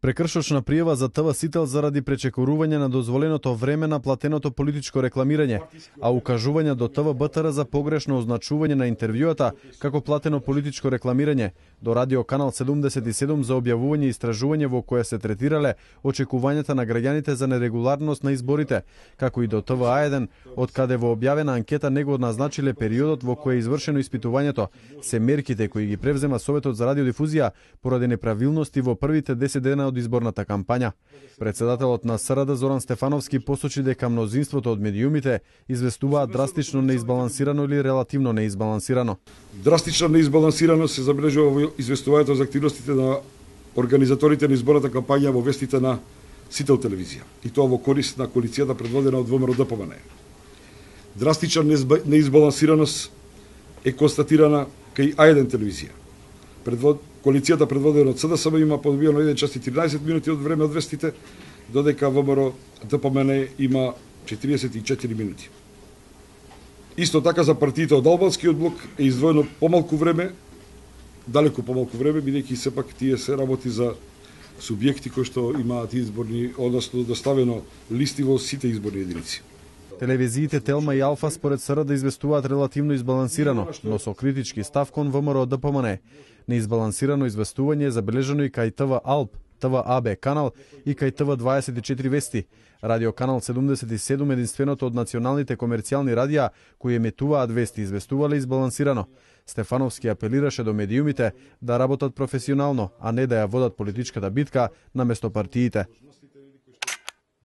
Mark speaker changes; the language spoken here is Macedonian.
Speaker 1: Прекршочна пријава за ТВ Сител заради пречекорување на дозволеното време на платеното политичко рекламирање, а укажување до ТВ БТР за погрешно означување на интервјуата како платено политичко рекламирање, до радио канал 77 за објавување и истражување во кое се третирале очекувањата на граѓаните за нерегуларност на изборите, како и до ТВ А1, од каде во објавена анкета не го назначиле периодот во кој е извршено испитувањето, се мерките кои ги превзема Советот за радиодифузија поради неправилности во првите 10 дена од изборната кампања. Председателот на СРД Зоран Стефановски посочи дека мнозинството од медиумите известуваат драстично неизбалансирано или релативно неизбалансирано.
Speaker 2: Драстична неизбалансираност се забележува во известувањето за активностите на организаторите на изборната кампања во вестите на Сител телевизија, и тоа во корист на коалицијата предводена од ВМРО ДПМН. Драстична неизбалансираност е констатирана кај А1 телевизија. Коалицијата предводена од СДСМ има подобиено 1 час и 13 минути од време од вестите, додека ВМРО ДПМН има 44 минути. Исто така за партиите од Албанскиот блок е издвоено помалку време, далеку помалку време, бидејќи сепак тие се работи за субјекти кои што имаат изборни, односно доставено листи во сите изборни единици.
Speaker 1: Телевизиите Телма и Алфа според СРД известуваат релативно избалансирано, но со критички став кон ВМРО ДПМН. Неизбалансирано известување е забележано и кај ТВ Алп, ТВ АБ канал и кај ТВ 24 Вести. Радио канал 77 единственото од националните комерцијални радија кои емитуваат вести известувале избалансирано. Стефановски апелираше до медиумите да работат професионално, а не да ја водат политичката битка наместо партиите.